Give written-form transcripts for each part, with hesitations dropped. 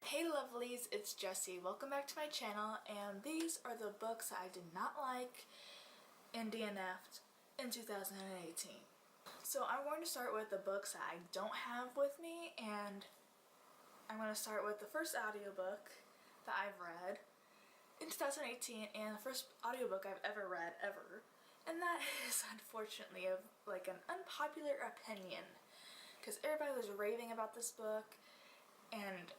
Hey lovelies, it's Jessie. Welcome back to my channel, and these are the books that I did not like in DNF'd in 2018. So I'm going to start with the books that I don't have with me, and I'm going to start with the first audiobook that I've read in 2018 and the first audiobook I've ever read ever. And that is unfortunately an unpopular opinion, because everybody was raving about this book and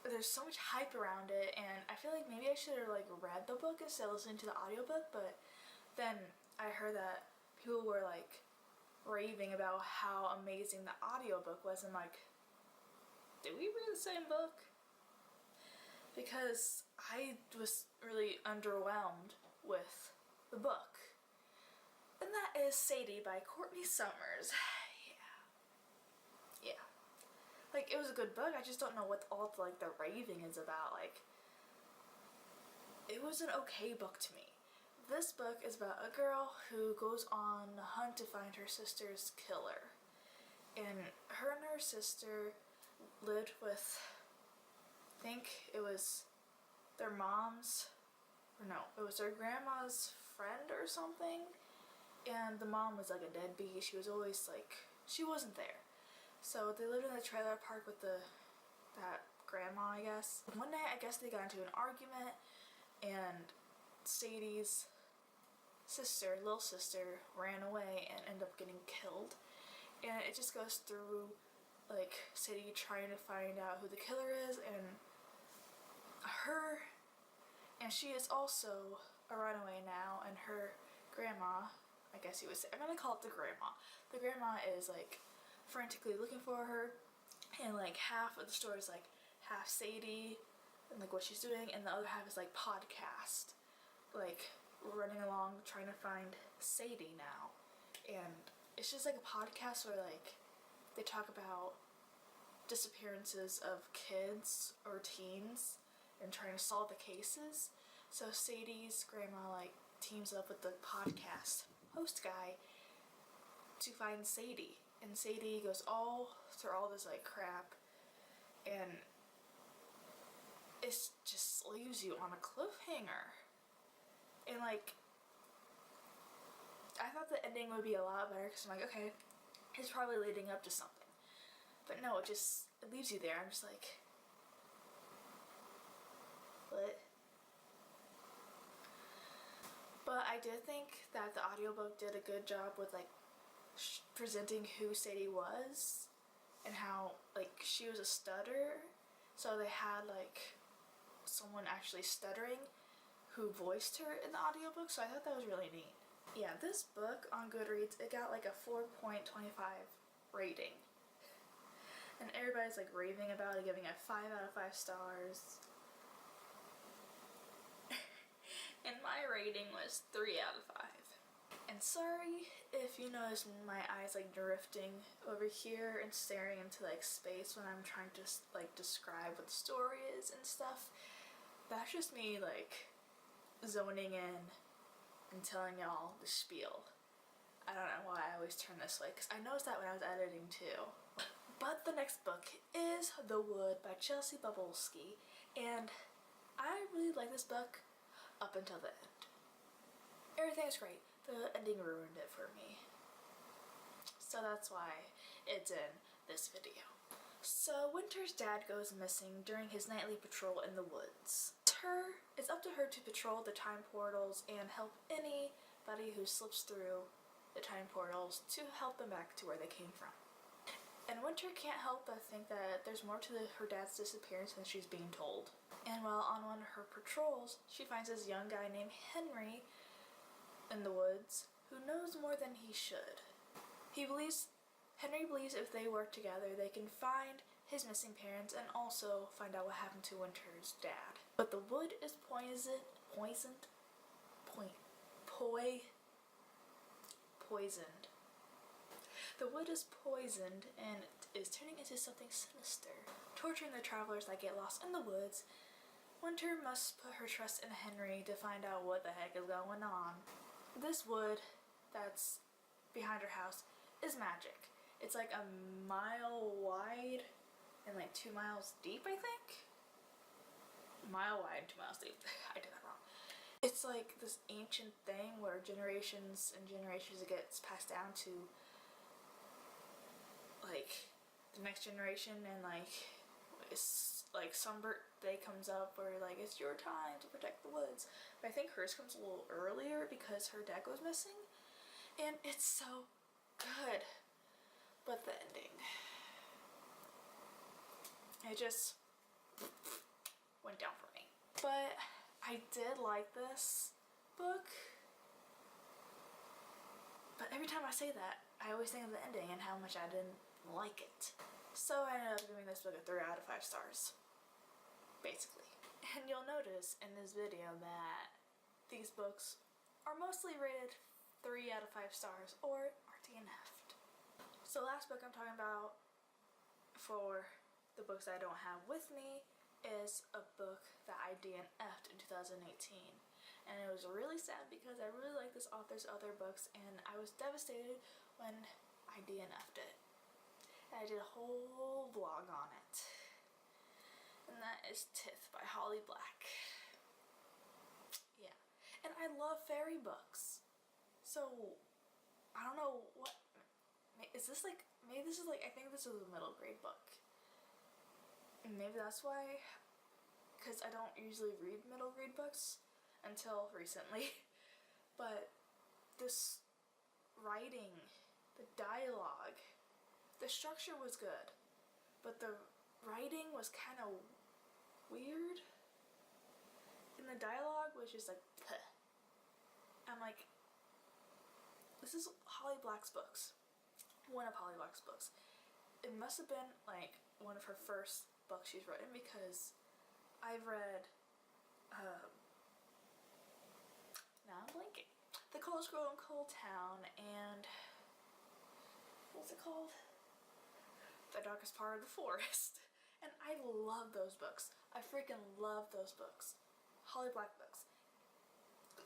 there's so much hype around it, and I feel like maybe I should have read the book instead of listening to the audiobook. But then I heard that people were raving about how amazing the audiobook was, and did we read the same book? Because I was really underwhelmed with the book. And that is Sadie by Courtney Summers. Yeah. It was a good book, I just don't know what all the raving is about. It was an okay book to me. This book is about a girl who goes on a hunt to find her sister's killer. And her sister lived with, I think it was their mom's, or no, it was their grandma's friend or something. And the mom was a deadbeat. She was always she wasn't there. So they lived in the trailer park with that grandma, I guess. One night, I guess they got into an argument, and Sadie's little sister, ran away and ended up getting killed. And it just goes through Sadie trying to find out who the killer is, and she is also a runaway now, and her grandma, I guess you would say, I'm gonna call it the grandma. The grandma is frantically looking for her, and half of the story is half Sadie and what she's doing, and the other half is podcast, running along trying to find Sadie now. And it's just a podcast where they talk about disappearances of kids or teens and trying to solve the cases. So Sadie's grandma teams up with the podcast host guy to find Sadie. And Sadie goes through all this crap, and it just leaves you on a cliffhanger. And I thought the ending would be a lot better, because I'm okay, it's probably leading up to something. But no, it leaves you there. I'm just what? But I did think that the audiobook did a good job with presenting who Sadie was, and how she was a stutterer, so they had someone actually stuttering who voiced her in the audiobook, so I thought that was really neat. Yeah, this book on Goodreads, it got a 4.25 rating, and everybody's raving about it, giving it 5 out of 5 stars. And my rating was 3 out of 5. And sorry if you notice my eyes drifting over here and staring into space when I'm trying to describe what the story is and stuff. That's just me zoning in and telling y'all the spiel. I don't know why I always turn this way, because I noticed that when I was editing too. But the next book is The Wood by Chelsea Bobulski, and I really like this book up until the end. Everything's great. The ending ruined it for me. So that's why it's in this video. So Winter's dad goes missing during his nightly patrol in the woods. It's up to her to patrol the time portals and help anybody who slips through the time portals to help them back to where they came from. And Winter can't help but think that there's more to her dad's disappearance than she's being told. And while on one of her patrols, she finds this young guy named Henry in the woods who knows more than he should. Henry believes if they work together, they can find his missing parents and also find out what happened to Winter's dad. But the wood is poisoned. The wood is poisoned and is turning into something sinister, torturing the travelers that get lost in the woods. Winter must put her trust in Henry to find out what the heck is going on. This wood that's behind her house is magic. It's a mile wide and 2 miles deep, I think. mile wide and 2 miles deep. I did that wrong. It's like this ancient thing where generations and generations it gets passed down to like the next generation, and like it's like some birthday comes up where like it's your time to protect the woods. But I think hers comes a little earlier because her dad goes missing, and it's so good. But the ending, it just went down for me. But I did like this book. But every time I say that, I always think of the ending and how much I didn't like it. So I ended up giving this book a 3 out of 5 stars, basically. And you'll notice in this video that these books are mostly rated 3 out of 5 stars or are DNF'd. So the last book I'm talking about for the books I don't have with me is a book that I DNF'd in 2018. And it was really sad because I really like this author's other books, and I was devastated when I DNF'd it. And I did a whole vlog on it. And that is Tith by Holly Black. Yeah. And I love fairy books. So, I don't know what... Is this like... Maybe this is like... I think this is a middle grade book. And maybe that's why... Because I don't usually read middle grade books until recently. But this writing, the dialogue, the structure was good, but the writing was kind of weird, and the dialogue was just like, bleh. I'm like, this is Holly Black's books, one of Holly Black's books. It must have been like one of her first books she's written, because I've read, now I'm blanking, The Coldest Girl in Cold Town, and what's it called? The Darkest Part of the Forest. And I love those books. I freaking love those books. Holly Black books.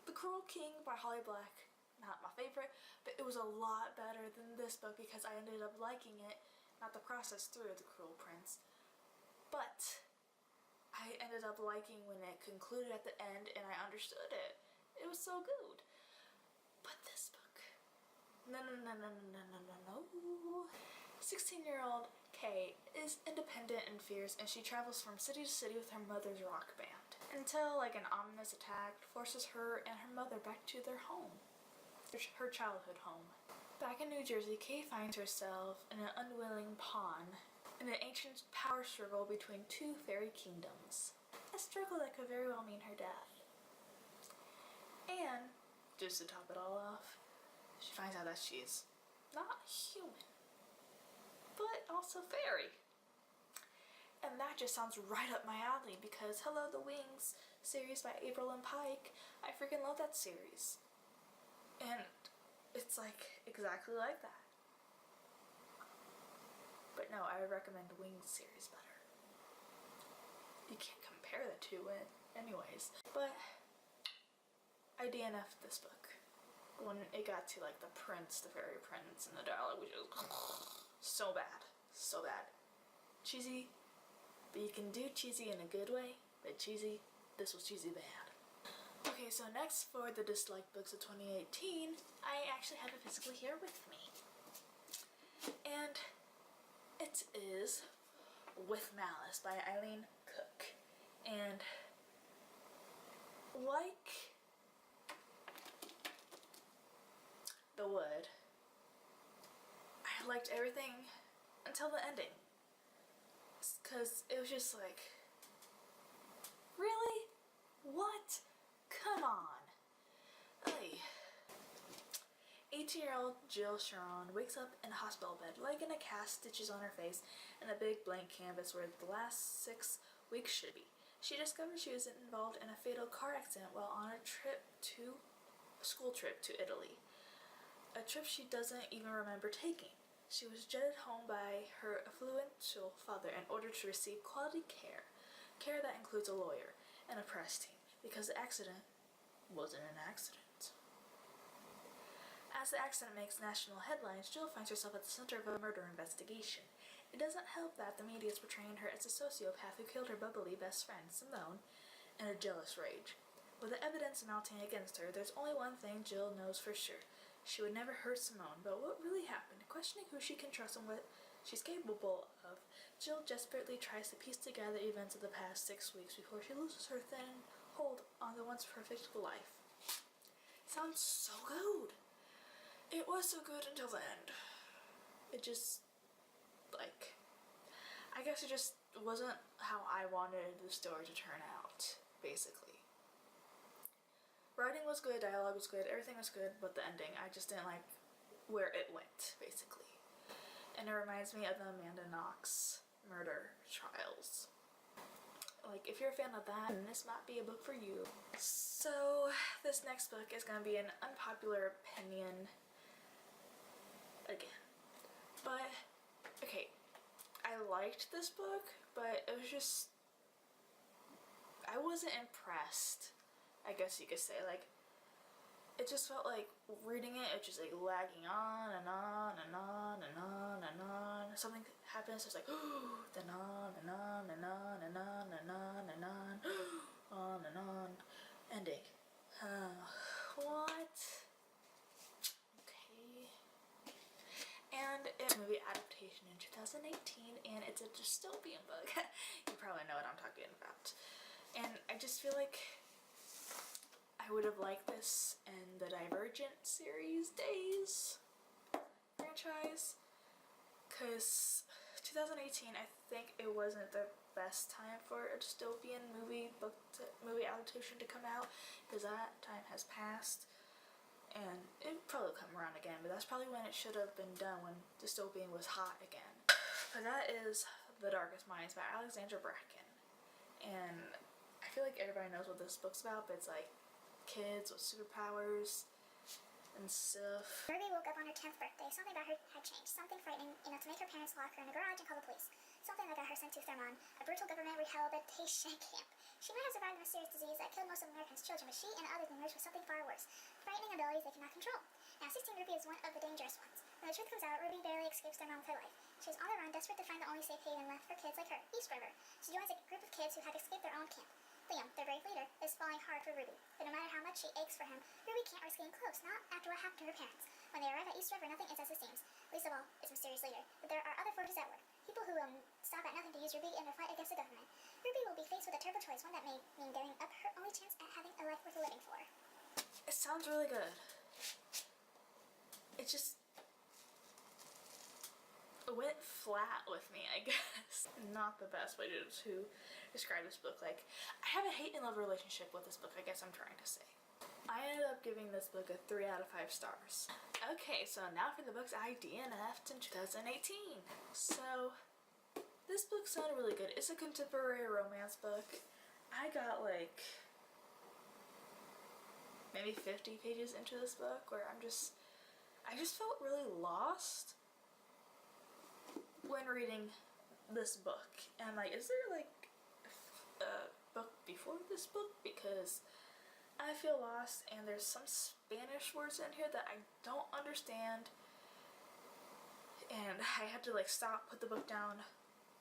The Cruel King by Holly Black, not my favorite, but it was a lot better than this book because I ended up liking it, not the process through The Cruel Prince, but I ended up liking when it concluded at the end and I understood it. It was so good. But this book, no. 16-year-old Kay is independent and fierce, and she travels from city to city with her mother's rock band until like an ominous attack forces her and her mother back to their home, her childhood home. Back in New Jersey, Kay finds herself in an unwilling pawn in an ancient power struggle between two fairy kingdoms, a struggle that could very well mean her death. And just to top it all off, she finds out that she's not human, but also fairy. And that just sounds right up my alley because Hello the Wings series by April and Pike, I freaking love that series. And it's like exactly like that. But no, I recommend the Wings series better. You can't compare the two anyways. But I DNF'd this book when it got to like the prince, the fairy prince, and the dialogue, which was so bad. So bad. Cheesy, but you can do cheesy in a good way, but cheesy, this was cheesy bad. Okay, so next for the disliked books of 2018, I actually have it physically here with me. And it is With Malice by Eileen Cook. And like The Wood, I liked everything until the ending, because it was just like, really? What? Come on. Hey. 18-year-old Jill Sharon wakes up in a hospital bed, leg in a cast, stitches on her face, and a big blank canvas where the last 6 weeks should be. She discovers she was involved in a fatal car accident while on a school trip to Italy. A trip she doesn't even remember taking. She was jetted home by her affluential father in order to receive quality care that includes a lawyer and a press team, because the accident wasn't an accident. As the accident makes national headlines, Jill finds herself at the center of a murder investigation. It doesn't help that the media is portraying her as a sociopath who killed her bubbly best friend, Simone, in a jealous rage. With the evidence mounting against her, there's only one thing Jill knows for sure. She would never hurt Simone, but what really happened? Questioning who she can trust and what she's capable of, Jill desperately tries to piece together events of the past 6 weeks before she loses her thin hold on the once perfect life. Sounds so good. It was so good until the end. It just, like, I guess it just wasn't how I wanted the story to turn out, basically. Writing was good, dialogue was good, everything was good, but the ending, I just didn't like where it went, basically. And it reminds me of the Amanda Knox murder trials. Like, if you're a fan of that, then this might be a book for you. So, this next book is going to be an unpopular opinion again. But, okay, I liked this book, but it was just, I wasn't impressed, I guess you could say. Like, it just felt like reading it, it's just like lagging on and on and on and on and on. Something happens, it's like, then on and on and on and on and on and on and on. Ending. What? Okay. And it's a movie adaptation in 2018, and it's a dystopian book. You probably know what I'm talking about. And I just feel like I would have liked this in the Divergent series days franchise, because 2018, I think it wasn't the best time for a dystopian movie adaptation to come out, because that time has passed, and it probably will come around again, but that's probably when it should have been done, when dystopian was hot again. But that is The Darkest Minds by Alexandra Bracken, and I feel like everybody knows what this book's about, but it's like kids with superpowers and stuff. Ruby woke up on her 10th birthday. Something about her had changed. Something frightening enough to make her parents lock her in a garage and call the police. Something that got her sent to Thermon, a brutal government rehabilitation camp. She might have survived a mysterious disease that killed most of Americans' children, but she and others emerged with something far worse. Frightening abilities they cannot control. Now, 16 Ruby is one of the dangerous ones. When the truth comes out, Ruby barely escapes Thermon with her life. She's on the run, desperate to find the only safe haven left for kids like her, East River. She joins a group of kids who had escaped their own camp. Liam, their brave leader, is falling hard for Ruby, but no matter how much she aches for him, Ruby can't risk getting close, not after what happened to her parents. When they arrive at East River, nothing is as it seems, least of all, its mysterious leader. But there are other forces at work, people who will stop at nothing to use Ruby in their fight against the government. Ruby will be faced with a terrible choice, one that may mean giving up her only chance at having a life worth living for. It sounds really good. It just went flat with me, I guess. Not the best way to describe this book. Like, I have a hate and love relationship with this book, I guess I'm trying to say. I ended up giving this book a 3 out of 5 stars. Okay, so now for the books I DNF'd in 2018. So, this book sounded really good. It's a contemporary romance book. I got like maybe 50 pages into this book where I just felt really lost when reading this book. And I'm like, is there like a book before this book? Because I feel lost, and there's some Spanish words in here that I don't understand, and I had to like stop, put the book down,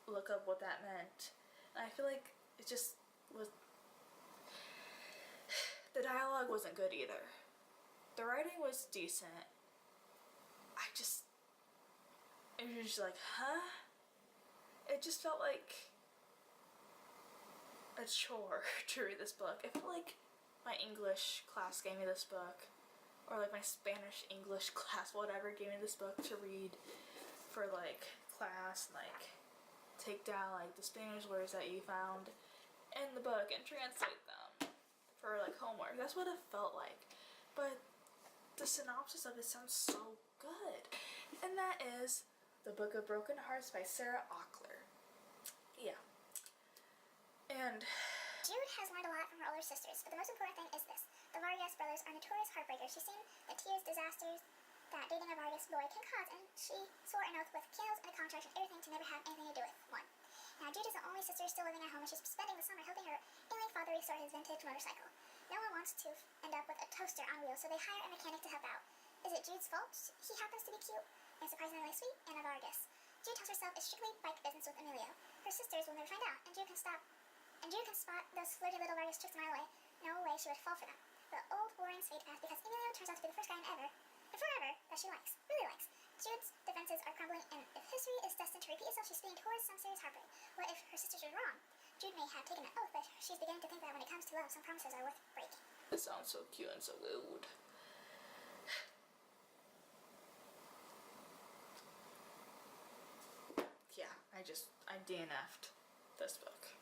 look up what that meant. And I feel like it just was, the dialogue wasn't good either. The writing was decent. It was just like, huh? It just felt like a chore to read this book. It felt like my English class gave me this book, or like my Spanish English class, whatever, gave me this book to read for like class, and like take down like the Spanish words that you found in the book and translate them for like homework. That's what it felt like. But the synopsis of it sounds so good. And that is The Book of Broken Hearts by Sarah Auckler. Yeah. And Jude has learned a lot from her older sisters, but the most important thing is this. The Vargas brothers are notorious heartbreakers. She's seen the tears, disasters that dating a Vargas boy can cause, and she swore an oath with candles and a contract and everything to never have anything to do with one. Now, Jude is the only sister still living at home, and she's spending the summer helping her ailing father restore his vintage motorcycle. No one wants to end up with a toaster on wheels, so they hire a mechanic to help out. Is it Jude's fault? He happens to be cute and surprisingly sweet and a Vargas. Jude tells herself it's strictly bike business with Emilio. Her sisters will never find out, and Jude can stop And Jude can spot those flirty little various tricks a mile away. No way she would fall for them. The old boring straight path, because Emilio turns out to be the first guy in ever, and forever, that she likes, really likes. Jude's defenses are crumbling, and if history is destined to repeat itself, she's speeding towards some serious heartbreak. What if her sisters were wrong? Jude may have taken an oath, but she's beginning to think that when it comes to love, some promises are worth breaking. It sounds so cute and so good. Yeah, I DNF'd this book.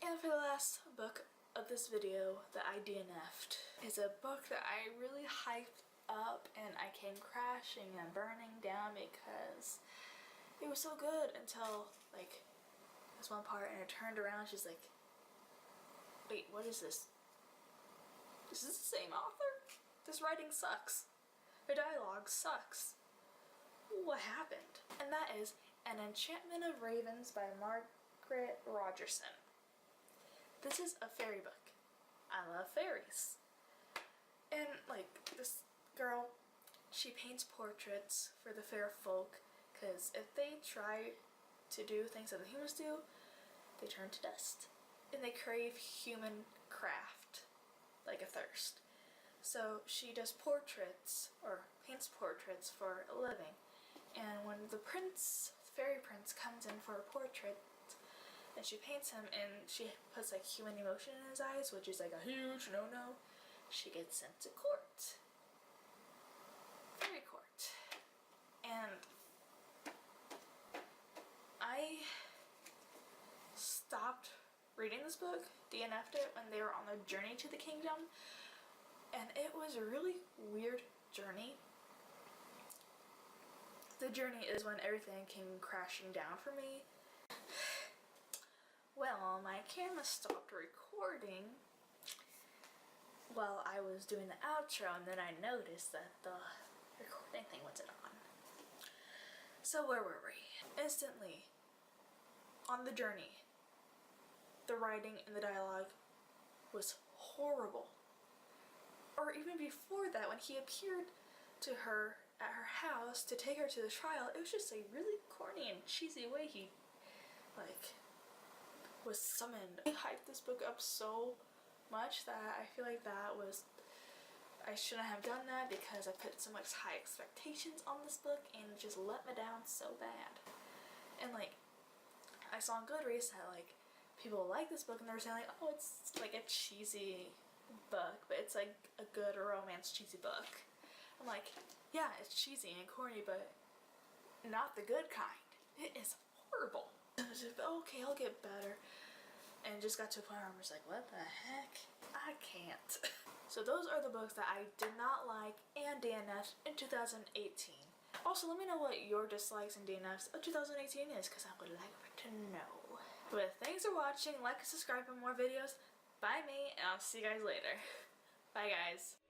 And for the last book of this video that I DNF'd is a book that I really hyped up and I came crashing and burning down because it was so good until like this one part, and it turned around, she's like, wait, what is this? Is this the same author? This writing sucks. The dialogue sucks. What happened? And that is An Enchantment of Ravens by Margaret Rogerson. This is a fairy book. I love fairies. And like this girl, she paints portraits for the fair folk, because if they try to do things that the humans do, they turn to dust. And they crave human craft, like a thirst. So she does portraits, or paints portraits for a living. And when the fairy prince comes in for a portrait, and she paints him and she puts like human emotion in his eyes, which is like a huge no-no, she gets sent to court. Fairy court. And I stopped reading this book, DNF'd it, when they were on their journey to the kingdom, and it was a really weird journey. The journey is when everything came crashing down for me. Well, my camera stopped recording while I was doing the outro, and then I noticed that the recording thing wasn't on. So where were we? Instantly, on the journey, the writing and the dialogue was horrible. Or even before that, when he appeared to her at her house to take her to the trial, it was just a really corny and cheesy way he was summoned. I hyped this book up so much that I feel like I shouldn't have done that, because I put so much high expectations on this book and it just let me down so bad. And like, I saw on Goodreads that like people like this book and they were saying like, oh, it's like a cheesy book, but it's like a good romance cheesy book. I'm like, yeah, it's cheesy and corny, but not the good kind. It is horrible. I was just, okay, I'll get better. And just got to a point where I was like, what the heck? I can't. So those are the books that I did not like and DNF'd in 2018. Also, let me know what your dislikes and DNFs of 2018 is, because I would like to know. But thanks for watching. Like and subscribe for more videos. Bye me, and I'll see you guys later. Bye guys.